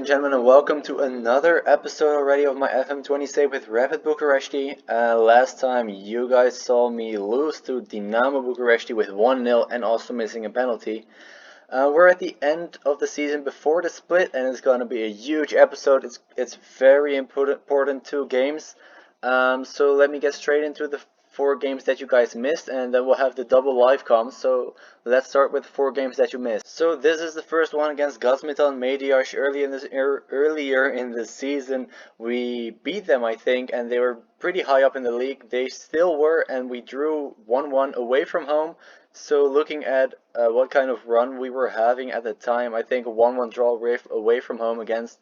and gentlemen, and welcome to another episode already of my FM20 save with Rapid Bucuresti. Last time you guys saw me lose to Dinamo Bucuresti with 1-0 and also missing a penalty. We're at the end of the season before the split, and it's going to be a huge episode. It's very important 2 games. So let me get straight into the 4 games that you guys missed, and then we'll have the double live comms. So let's start with the 4 games that you missed. So this is the first one against Gazmetal and Mediash. Earlier in the season, we beat them, I think, and they were pretty high up in the league. They still were, and we drew 1-1 away from home. So looking at what kind of run we were having at the time, I think a 1-1 draw away from home against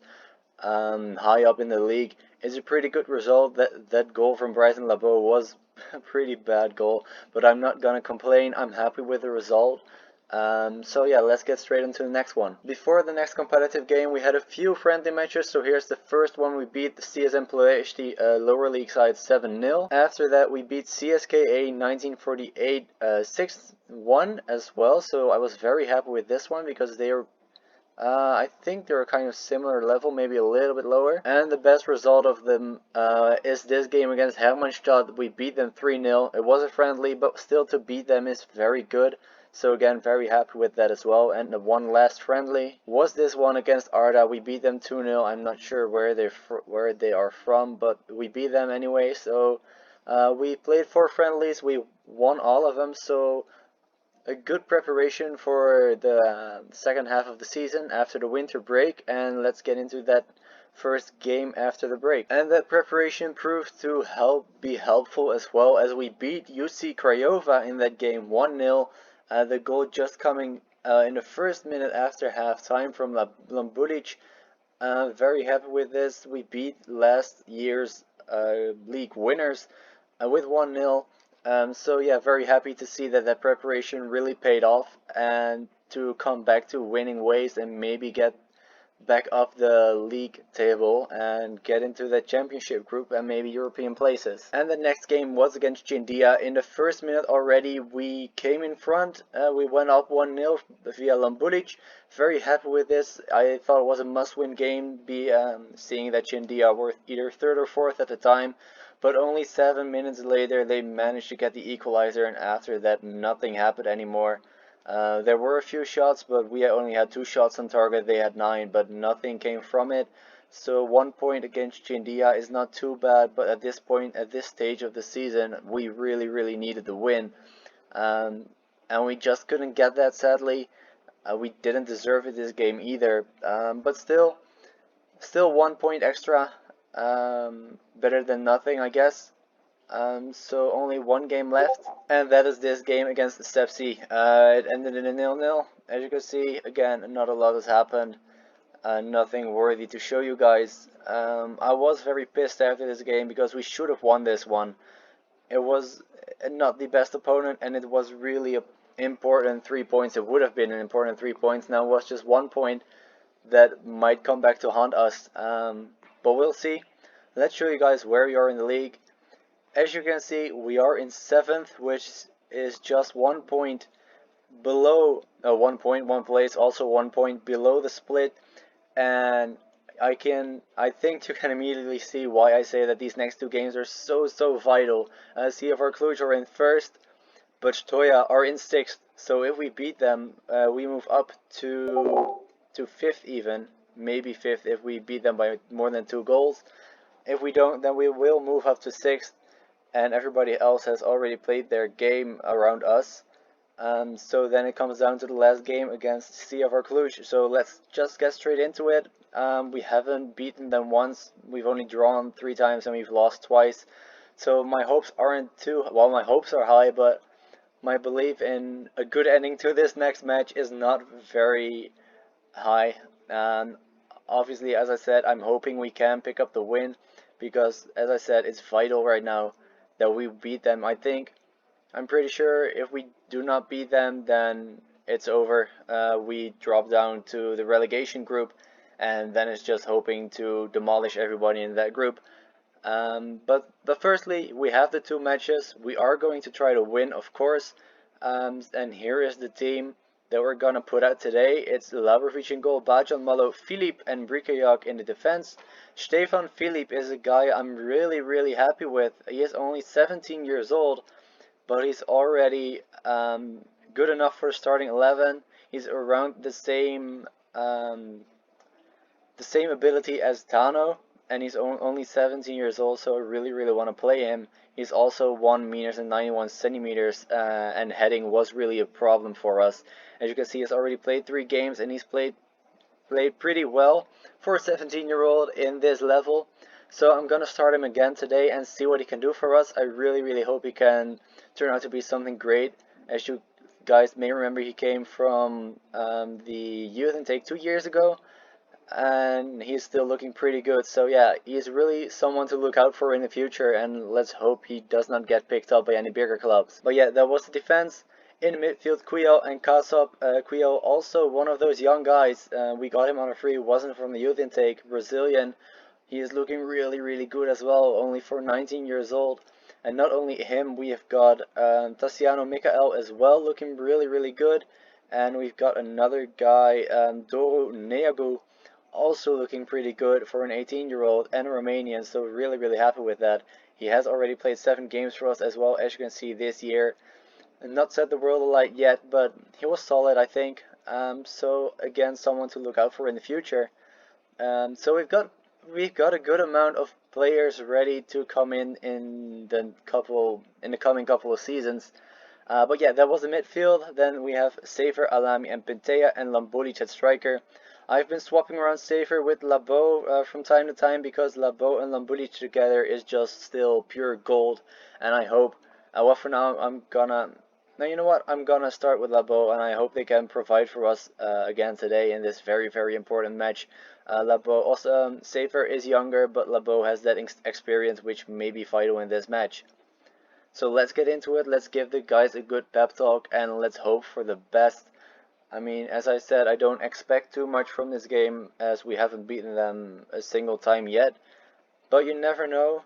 high up in the league is a pretty good result. That goal from Brighton Labo was a pretty bad goal, but I'm not gonna complain. I'm happy with the result. So yeah, let's get straight into the next one. Before the next competitive game, we had a few friendly matches. So here's the first one. We beat the CSM Ploiești lower league side 7-0. After that, we beat CSKA 1948 6-1 as well. So I was very happy with this one because they are I think they're kind of similar level, maybe a little bit lower. And the best result of them is this game against Hermannstadt. We beat them 3-0. It was a friendly, but still to beat them is very good. So again, very happy with that as well. And the one last friendly was this one against Arda. We beat them 2-0. I'm not sure where they are from, but we beat them anyway. So we played 4 friendlies. We won all of them. So a good preparation for the second half of the season after the winter break, and let's get into that first game after the break. And that preparation proved to be helpful as well, as we beat UC Craiova in that game 1-0. The goal just coming in the first minute after halftime from Lambulic. Very happy with this. We beat last year's league winners with 1-0. So yeah, very happy to see that preparation really paid off and to come back to winning ways and maybe get back up the league table and get into the championship group and maybe European places. And the next game was against Chindia. In the first minute already, we came in front. We went up 1-0 via Lambulic. Very happy with this. I thought it was a must-win game, seeing that Chindia were either 3rd or 4th at the time. But only 7 minutes later, they managed to get the equalizer, and after that, nothing happened anymore. There were a few shots, but we only had 2 shots on target. They had 9, but nothing came from it. So 1 point against Chindia is not too bad, but at this point, at this stage of the season, we really needed the win. And we just couldn't get that, sadly. We didn't deserve it this game either. But still 1 point extra. Better than nothing, I guess. So only 1 game left, and that is this game against the Step C. It ended in a 0-0. As you can see, again, not a lot has happened. Nothing worthy to show you guys. I was very pissed after this game because we should have won this one. It was not the best opponent, and it was really an important 3 points. It would have been an important 3 points. Now it was just 1 point that might come back to haunt us. But we'll see. Let's show you guys where we are in the league. As you can see, we are in 7th, which is just 1 point below, 1 place, also 1 point below the split. And I think you can immediately see why I say that these next 2 games are so vital. CFR Cluj are in 1st, but Stoja are in 6th. So if we beat them, we move up to 5th even. Maybe 5th if we beat them by more than 2 goals. If we don't, then we will move up to 6th, and everybody else has already played their game around us. So then it comes down to the last game against CFR Cluj. So let's just get straight into it. We haven't beaten them once. We've only drawn 3 times and we've lost twice. So my hopes aren't too, well, my hopes are high, but my belief in a good ending to this next match is not very high. Obviously, as I said, I'm hoping we can pick up the win because, as I said, it's vital right now that we beat them. I'm pretty sure if we do not beat them, then it's over. We drop down to the relegation group, and then it's just hoping to demolish everybody in that group. But firstly, we have the 2 matches. We are going to try to win, of course. And here is the team that we're gonna put out today. It's Labrovic in goal, Bajan Malo, Filip and Brikajak in the defense. Stefan Filip is a guy I'm really happy with. He is only 17 years old, but he's already good enough for the starting 11. He's around the same ability as Tano, and he's only 17 years old, so I really want to play him. He's also 1 meters and 91 centimeters, and heading was really a problem for us. As you can see, he's already played 3 games, and he's played pretty well for a 17-year-old in this level. So I'm gonna start him again today and see what he can do for us. I really hope he can turn out to be something great. As you guys may remember, he came from the youth intake 2 years ago, and he's still looking pretty good. So yeah, he's really someone to look out for in the future, and let's hope he does not get picked up by any bigger clubs. But yeah, that was the defense. In the midfield, Quio and Kasop. Quio, also one of those young guys. We got him on a free, wasn't from the youth intake, Brazilian. He is looking really good as well, only for 19 years old. And not only him, we have got Tassiano Mikael as well, looking really good. And we've got another guy, Doru Neagu, also looking pretty good for an 18-year-old and a Romanian, so really happy with that. He has already played 7 games for us as well, as you can see this year. Not set the world alight yet, but he was solid, I think. So again, someone to look out for in the future. So we've got a good amount of players ready to come in the coming couple of seasons. But yeah, that was the midfield. Then we have Safer, Alami, and Pintea, and Lambulic at striker. I've been swapping around Safer with Labo from time to time, because Labo and Lambulic together is just still pure gold. And I hope, well, for now I'm gonna start with Labo, and I hope they can provide for us again today in this very important match. Labo also, Safer is younger, but Labo has that experience which may be vital in this match. So let's get into it. Let's give the guys a good pep talk, and let's hope for the best. I mean, as I said, I don't expect too much from this game, as we haven't beaten them a single time yet. But you never know.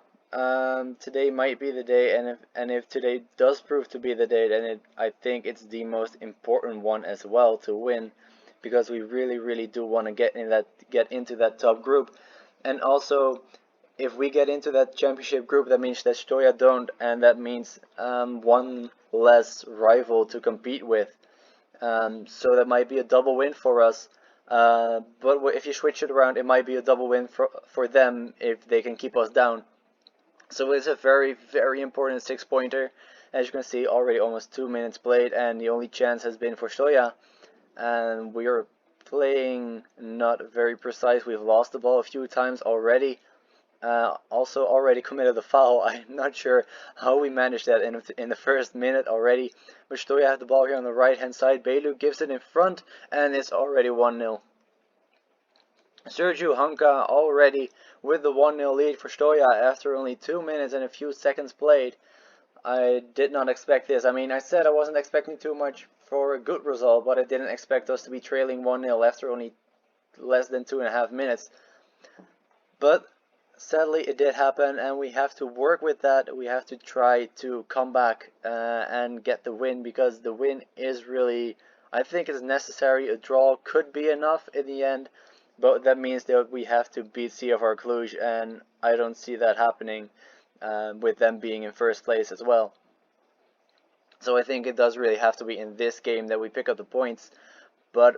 Today might be the day, and if today does prove to be the day, then I think it's the most important one as well to win, because we really do want to get into that top group. And also, if we get into that championship group, that means that Stoya don't, and that means one less rival to compete with. So that might be a double win for us. But if you switch it around, it might be a double win for them if they can keep us down. So it's a very important 6-pointer. As you can see, already almost 2 minutes played, and the only chance has been for Stoya. And we are playing not very precise. We've lost the ball a few times already. Also already committed a foul. I'm not sure how we managed that in the first minute already. But Stoya have the ball here on the right hand side. Belu gives it in front, and it's already 1-0. Sergio Hanka already with the 1-0 lead for Stoya after only 2 minutes and a few seconds played. I did not expect this. I mean, I said I wasn't expecting too much for a good result, but I didn't expect us to be trailing 1-0 after only less than 2.5 minutes. But sadly it did happen, and we have to work with that. We have to try to come back and get the win, because the win is really, I think, is necessary. A draw could be enough in the end, but that means that we have to beat CFR Cluj, and I don't see that happening with them being in first place as well. So I think it does really have to be in this game that we pick up the points. But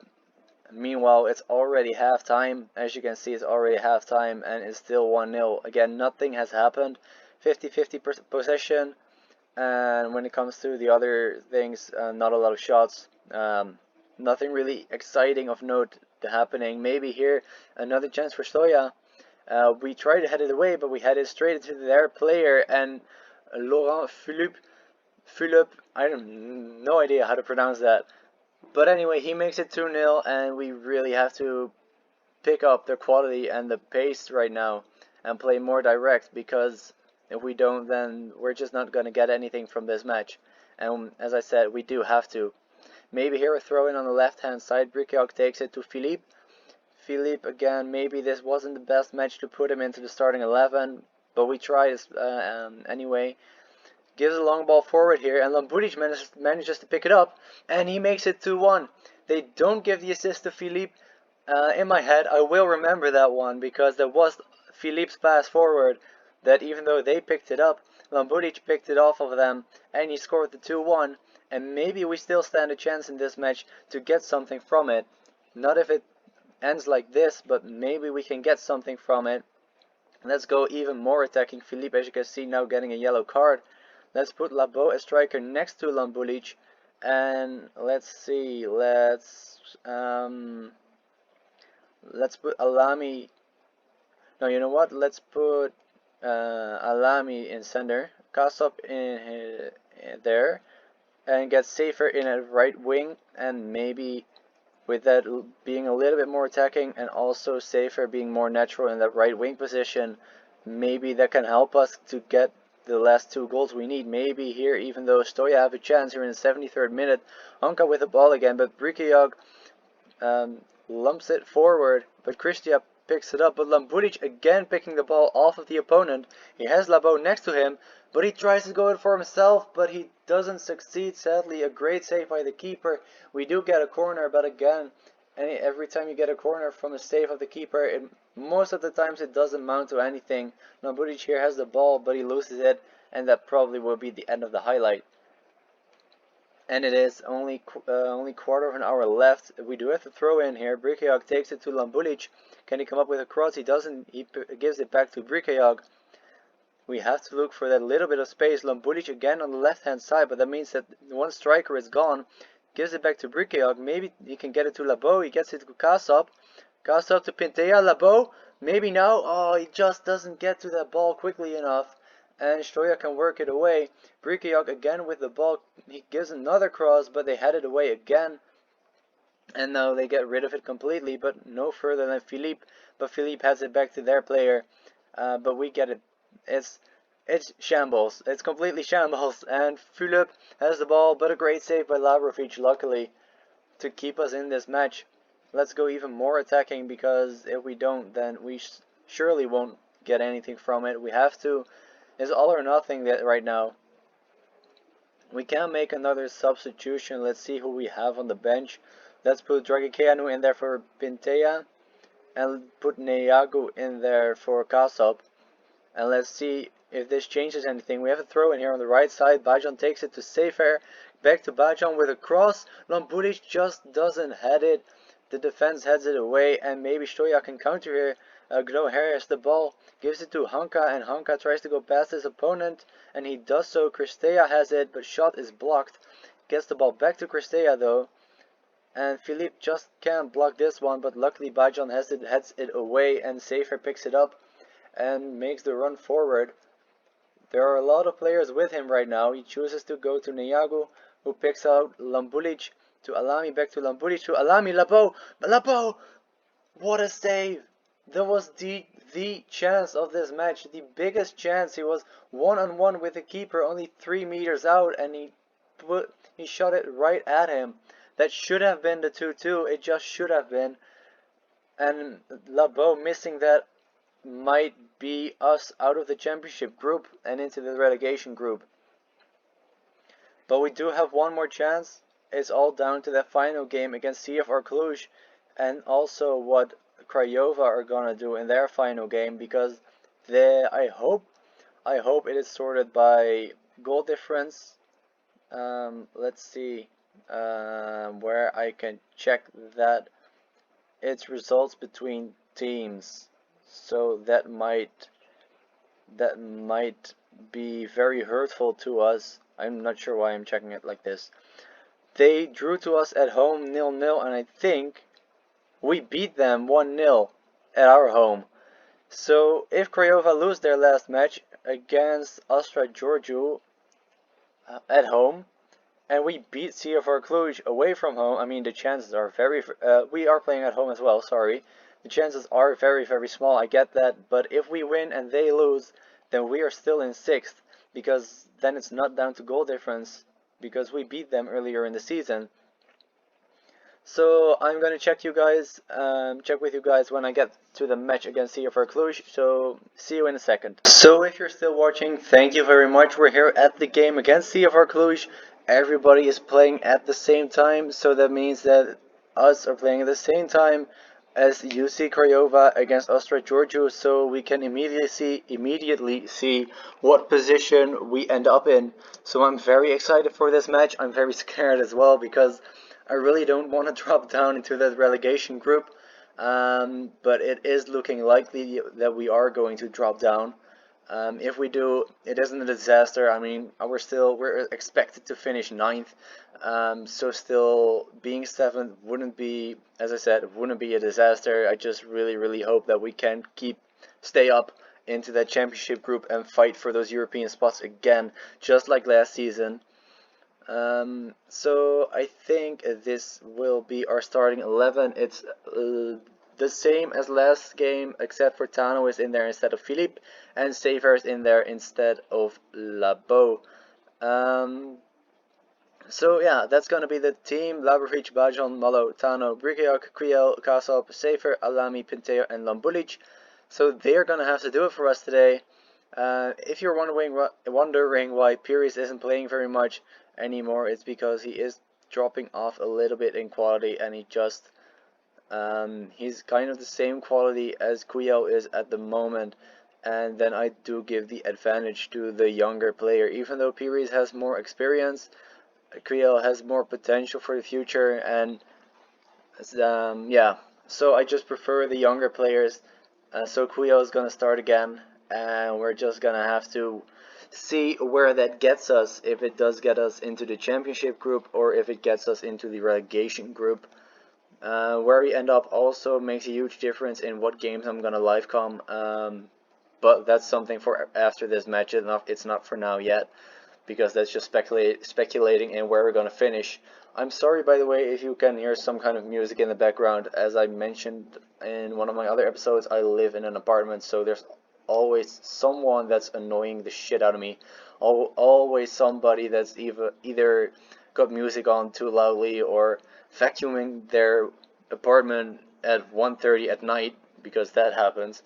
meanwhile, it's already halftime. As you can see, it's already halftime, and it's still 1-0. Again, nothing has happened. 50-50 possession, and when it comes to the other things, not a lot of shots. Nothing really exciting of note happening. Maybe here another chance for Stoya. We tried to head it away, but we headed straight into their player, and Laurent Philippe, I have no idea how to pronounce that. But anyway, he makes it 2-0, and we really have to pick up the quality and the pace right now and play more direct, because if we don't, then we're just not going to get anything from this match. And as I said, we do have to. Maybe here a throw in on the left hand side. Brikajak takes it to Philippe. Philippe, again, maybe this wasn't the best match to put him into the starting 11, but we tried anyway. gives a long ball forward here, and Lambudic manages to pick it up, and he makes it 2-1. They don't give the assist to Philippe. In my head, I will remember that one, because there was Philippe's pass forward that, even though they picked it up, Lambudic picked it off of them, and he scored the 2-1, and maybe we still stand a chance in this match to get something from it. Not if it ends like this, but maybe we can get something from it. Let's go even more attacking. Philippe, as you can see, now getting a yellow card. Let's put Labo as striker next to Lambudic, and let's see, let's put Alami. No, you know what? Let's put Alami in center, Kasop in there, and get Safer in at right wing, and maybe with that being a little bit more attacking and also Safer being more natural in that right wing position, maybe that can help us to get the last 2 goals we need. Maybe here, even though Stoya have a chance here in the 73rd minute, Anka with the ball again, but Brikayog lumps it forward, but Christia picks it up, but Lambudic again picking the ball off of the opponent. He has Labo next to him, but he tries to go in for himself, but he doesn't succeed, sadly. A great save by the keeper. We do get a corner, but again, every time you get a corner from a save of the keeper, most of the times it doesn't amount to anything. Lambudic here has the ball, but he loses it, and that probably will be the end of the highlight. And it is only quarter of an hour left. We do have to throw in here. Brikayog takes it to Lambudic. Can he come up with a cross? He doesn't. He gives it back to Brikayog. We have to look for that little bit of space. Lambudic again on the left hand side, but that means that one striker is gone. Gives it back to Brikayog. Maybe he can get it to Labo. He gets it to Kasop. Kasop to Pintea. Labo. Maybe now. Oh, he just doesn't get to that ball quickly enough. And Stoya can work it away. Brikayog again with the ball. He gives another cross, but they had it away again. And now they get rid of it completely, but no further than Philippe. But Philippe has it back to their player. But we get it. It's shambles. It's completely shambles. And Philippe has the ball, but a great save by Labrovic, luckily, to keep us in this match. Let's go even more attacking, because if we don't, then we surely won't get anything from it. We have to. It's all or nothing right now. We can make another substitution. Let's see who we have on the bench. Let's put Dragikeanu in there for Pintea, and put Neagu in there for Kasop. And let's see if this changes anything. We have a throw in here on the right side. Bajan takes it to Safer. Back to Bajan with a cross. Lambudic just doesn't head it. The defense heads it away, and maybe Stoya can counter here. Gno Harris the ball, gives it to Hanka, and Hanka tries to go past his opponent, and he does so. Christea has it, but shot is blocked. Gets the ball back to Christea though, and Philippe just can't block this one, but luckily Bajan heads it away, and Safer picks it up and makes the run forward. There are a lot of players with him right now. He chooses to go to Neagu, who picks out Lambudic to Alami, back to Lambudic to Alami. Labo! What a save! That was the chance of this match, the biggest chance. He was one-on-one with the keeper, only 3 meters out, and he shot it right at him. That should have been the 2-2. It just should have been. And Labo missing that might be us out of the championship group and into the relegation group. But we do have one more chance. It's all down to that final game against CFR Cluj, and also what Craiova are gonna do in their final game, because I hope it is sorted by goal difference. Let's see where I can check that. It's results between teams, so that might be very hurtful to us. I'm not sure why I'm checking it like this. They drew to us at home 0-0, and I think we beat them 1-0 at our home. So if Craiova lose their last match against Astra Giurgiu at home, and we beat CFR Cluj away from home, I mean, the chances are we are playing at home as well, sorry. The chances are very, very small, I get that. But if we win and they lose, then we are still in 6th, because then it's not down to goal difference, because we beat them earlier in the season. So I'm gonna check with you guys when I get to the match against CFR Cluj. So see you in a second. So if you're still watching, thank you very much. We're here at the game against CFR Cluj. Everybody is playing at the same time, so that means that us are playing at the same time as UC Craiova against Ostra Giorgio. So we can immediately see what position we end up in. So I'm very excited for this match. I'm very scared as well because I really don't want to drop down into that relegation group, but it is looking likely that we are going to drop down. If we do, it isn't a disaster. I mean, we're expected to finish ninth, so still being seventh wouldn't be, as I said, wouldn't be a disaster. I just really hope that we can stay up into that championship group and fight for those European spots again, just like last season. So I think this will be our starting 11. It's the same as last game, except for Tano is in there instead of Philippe, and Saver is in there instead of Labo. So yeah, that's gonna be the team: Labrovic, Bajon, Malo, Tano, Brigiak, Kriel, Kasop, Safer, Alami, Pinteo, and Lambulic. So they're gonna have to do it for us today. If you're wondering why Pires isn't playing very much anymore, it's because he is dropping off a little bit in quality, and he's kind of the same quality as Kuyo is at the moment. And then I do give the advantage to the younger player, even though Pires has more experience. Kuyo has more potential for the future, and yeah. So I just prefer the younger players. So Kuyo is gonna start again, and we're just gonna have to see where that gets us, if it does get us into the championship group or if it gets us into the relegation group. Where we end up also makes a huge difference in what games I'm gonna live com, but that's something for after this match. It's not for now yet, because that's just speculating in where we're gonna finish. I'm sorry, by the way, if you can hear some kind of music in the background. As I mentioned in one of my other episodes, I live in an apartment, so there's always someone that's annoying the shit out of me. Always somebody that's either got music on too loudly or vacuuming their apartment at 1:30 at night, because that happens.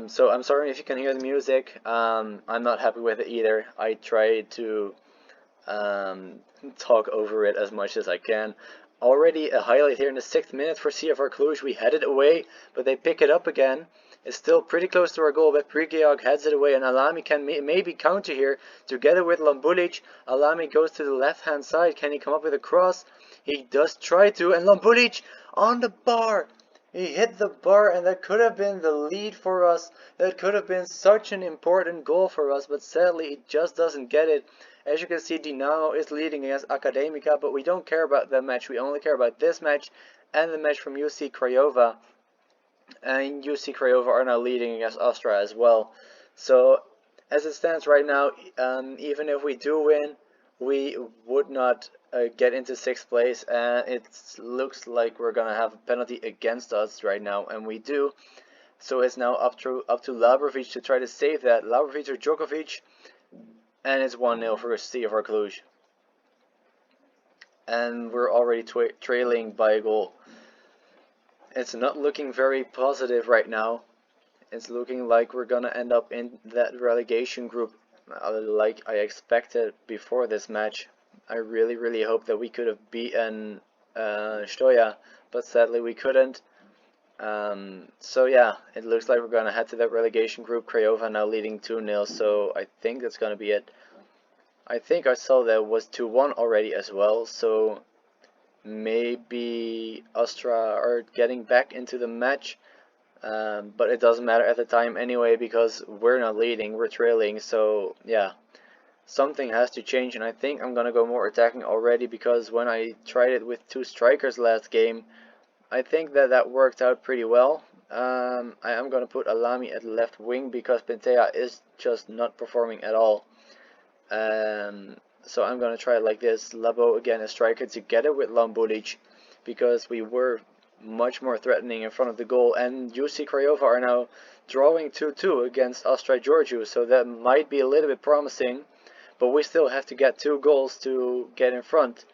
So I'm sorry if you can hear the music. I'm not happy with it either. I try to talk over it as much as I can. Already a highlight here in the 6th minute for CFR Cluj. We headed away, but they pick it up again. It's still pretty close to our goal, but Prigiog heads it away, and Alami can maybe counter here together with Lambulic. Alami goes to the left-hand side. Can he come up with a cross? He does try to, and Lambulic on the bar. He hit the bar, and that could have been the lead for us. That could have been such an important goal for us, but sadly he just doesn't get it. As you can see, Dinamo is leading against Academica, but we don't care about that match. We only care about this match and the match from UC Craiova. And UC Craiova are now leading against Astra as well. So as it stands right now, even if we do win, we would not get into 6th place, and it looks like we're gonna have a penalty against us right now, and we do. So it's now up to Labrovic to try to save that. Labrovic or Djokovic, and it's 1-0 for CFR Cluj. And we're already trailing by a goal. It's not looking very positive right now. It's looking like we're gonna end up in that relegation group like I expected before this match. I really hope that we could have beaten Stoya, but sadly we couldn't. So yeah, it looks like we're gonna head to that relegation group. Craiova now leading 2-0, so I think that's gonna be it. I think I saw that it was 2-1 already as well, so maybe Astra are getting back into the match, but it doesn't matter at the time anyway, because we're not leading, we're trailing. So yeah, something has to change, and I think I'm gonna go more attacking already, because when I tried it with 2 strikers last game, I think that worked out pretty well. I am gonna put Alami at left wing because Pentea is just not performing at all. So I'm gonna try it like this. Labo again a striker together with Lambulic, because we were much more threatening in front of the goal, and UC Craiova are now drawing 2-2 against Astra Giorgio, so that might be a little bit promising, but we still have to get 2 goals to get in front.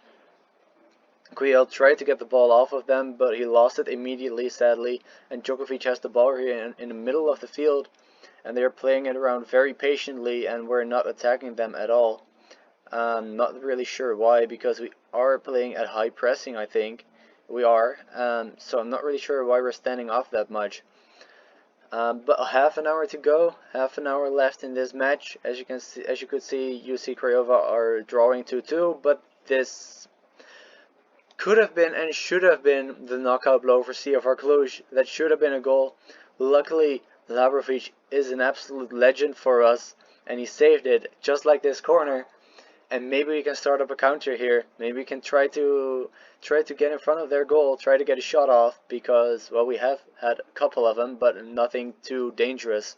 Quiel tried to get the ball off of them, but he lost it immediately, sadly, and Djokovic has the ball here in the middle of the field, and they're playing it around very patiently, and we're not attacking them at all. Not really sure why, because we are playing at high pressing, I think. We are, so I'm not really sure why we're standing off that much. But half an hour to go, half an hour left in this match. As you could see, UC Craiova are drawing 2-2, but this could have been and should have been the knockout blow for CFR Cluj. That should have been a goal. Luckily, Labrovic is an absolute legend for us, and he saved it, just like this corner. And maybe we can start up a counter here. Maybe we can try to get in front of their goal, try to get a shot off, because, well, we have had a couple of them, but nothing too dangerous.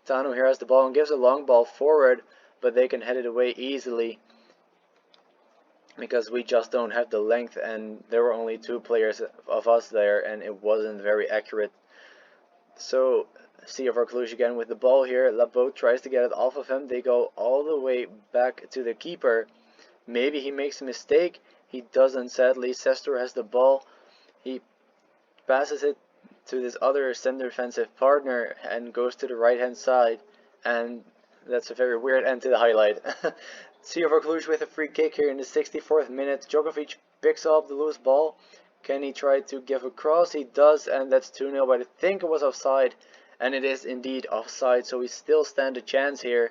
Tano here has the ball and gives a long ball forward, but they can head it away easily, because we just don't have the length, and there were only 2 players of us there, and it wasn't very accurate. So CFR Cluj again with the ball here. Labo tries to get it off of him. They go all the way back to the keeper. Maybe he makes a mistake. He doesn't, sadly. Sestor has the ball. He passes it to this other center defensive partner and goes to the right hand side. And that's a very weird end to the highlight. CFR Cluj with a free kick here in the 64th minute. Djokovic picks up the loose ball. Can he try to give a cross? He does, and that's 2-0, but I think it was offside, and it is indeed offside, so we still stand a chance here.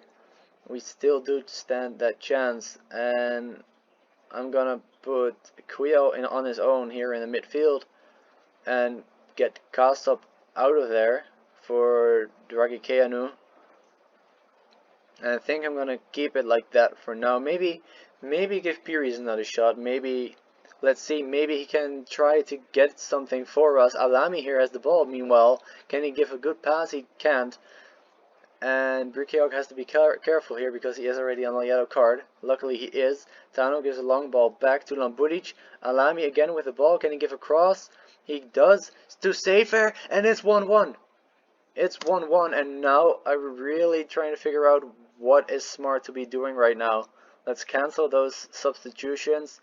We still do stand that chance, and I'm gonna put Quiel on his own here in the midfield and get Kastop out of there for Dragikeanu. And I think I'm gonna keep it like that for now. Maybe give Pires another shot. Maybe, let's see, maybe he can try to get something for us. Alami here has the ball. Meanwhile, can he give a good pass? He can't. And Bucuresti has to be careful here because he is already on a yellow card. Luckily he is. Tano gives a long ball back to Lambudic. Alami again with the ball. Can he give a cross? He does. It's to Safer, and it's 1-1. It's 1-1, and now I'm really trying to figure out what is smart to be doing right now. Let's cancel those substitutions.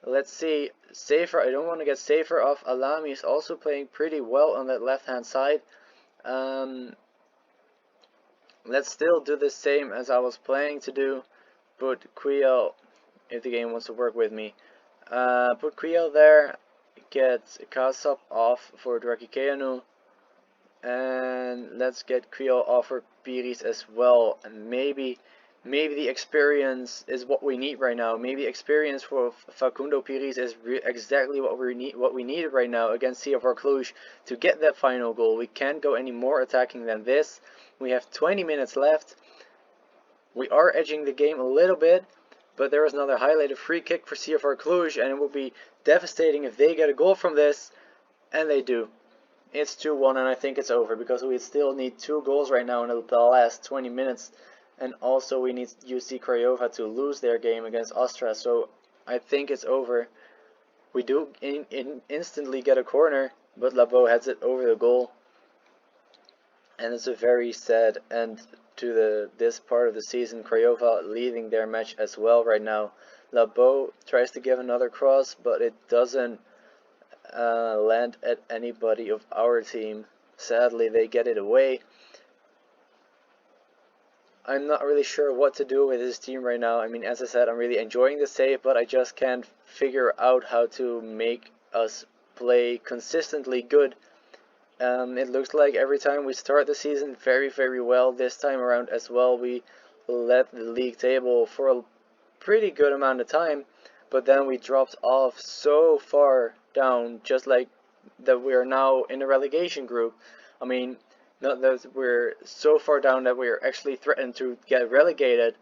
Let's see. Safer, I don't want to get Safer off. Alami is also playing pretty well on that left hand side. Let's still do the same as I was planning to do. Put Quiel, if the game wants to work with me. Put Quiel there. Get Kasap off for Dragikeanu. And let's get Quiel off for Pires as well. And maybe the experience is what we need right now. Maybe experience for Facundo Pires is exactly what we needed right now against CFR Cluj to get that final goal. We can't go any more attacking than this. We have 20 minutes left. We are edging the game a little bit, but there is another highlighted free kick for CFR Cluj, and it will be devastating if they get a goal from this, and they do. It's 2-1, and I think it's over because we still need 2 goals right now in the last 20 minutes. And also we need UC Craiova to lose their game against Astra, so I think it's over. We do instantly get a corner, but Labo heads it over the goal. And it's a very sad end to this part of the season. Craiova leading their match as well right now. Labo tries to give another cross, but it doesn't land at anybody of our team. Sadly, they get it away. I'm not really sure what to do with this team right now. I mean, as I said, I'm really enjoying the save, but I just can't figure out how to make us play consistently good. It looks like every time we start the season very well. This time around as well, we led the league table for a pretty good amount of time, but then we dropped off so far down, just like that we are now in the relegation group. I mean, not that we're so far down that we're actually threatened to get relegated,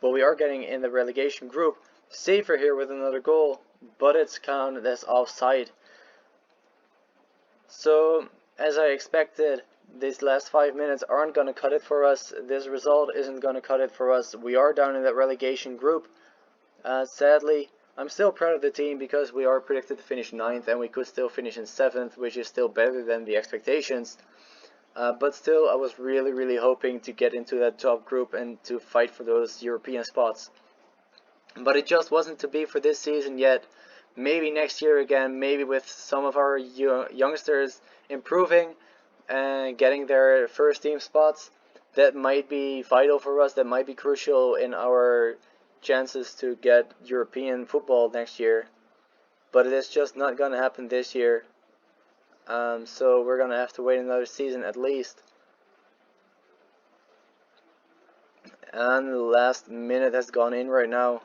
but we are getting in the relegation group. Safer here with another goal, but it's counted as offside. So, as I expected, these last 5 minutes aren't going to cut it for us. This result isn't going to cut it for us. We are down in that relegation group. Sadly, I'm still proud of the team because we are predicted to finish 9th and we could still finish in 7th, which is still better than the expectations. But still, I was really hoping to get into that top group and to fight for those European spots. But it just wasn't to be for this season yet. maybe next year again, maybe with some of our youngsters improving and getting their first team spots, that might be vital for us, that might be crucial in our chances to get European football next year. But it is just not going to happen this year. So we're going to have to wait another season at least. And the last minute has gone in right now.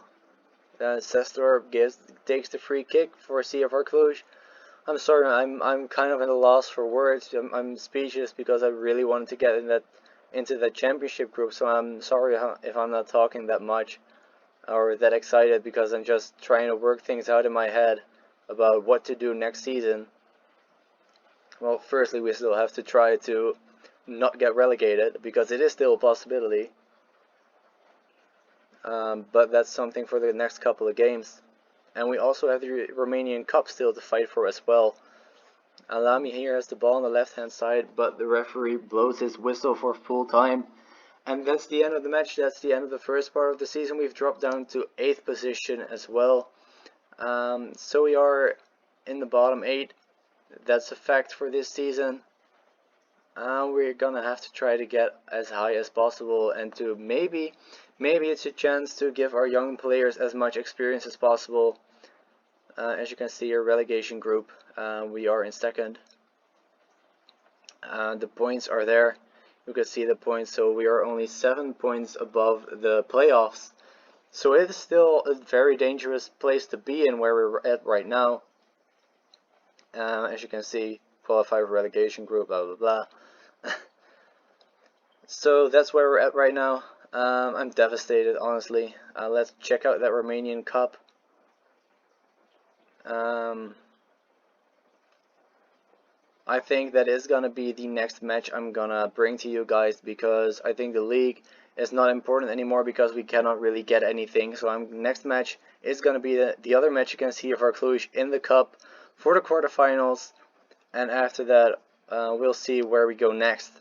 Sestor takes the free kick for CFR Cluj. I'm sorry, I'm kind of at a loss for words. I'm speechless because I really wanted to get into that championship group. So I'm sorry if I'm not talking that much or that excited, because I'm just trying to work things out in my head about what to do next season. Well, firstly, we still have to try to not get relegated, because it is still a possibility. But that's something for the next couple of games. And we also have the Romanian Cup still to fight for as well. Alami here has the ball on the left hand side, but the referee blows his whistle for full time. And that's the end of the match. That's the end of the first part of the season. We've dropped down to 8th position as well. So we are in the bottom 8. That's a fact for this season. We're gonna have to try to get as high as possible, and to maybe it's a chance to give our young players as much experience as possible. As you can see, our relegation group, we are in 2nd. The points are there. You can see the points, so we are only 7 points above the playoffs. So it is still a very dangerous place to be in, where we're at right now. As you can see, qualify for relegation group, blah blah blah. So that's where we're at right now. I'm devastated, honestly. Let's check out that Romanian Cup. I think that is gonna be the next match I'm gonna bring to you guys, because I think the league is not important anymore, because we cannot really get anything. So next match is gonna be the other match against CFR Cluj in the cup for the quarterfinals, and after that we'll see where we go next.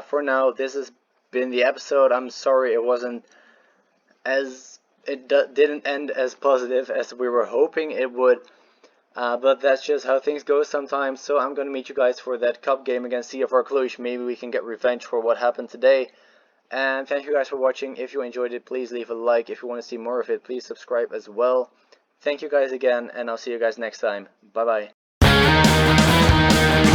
For now, this has been the episode. I'm sorry it didn't end as positive as we were hoping it would. But that's just how things go sometimes. So I'm going to meet you guys for that cup game against CFR Cluj. Maybe we can get revenge for what happened today. And thank you guys for watching. If you enjoyed it, please leave a like. If you want to see more of it, please subscribe as well. Thank you guys again, and I'll see you guys next time. Bye bye.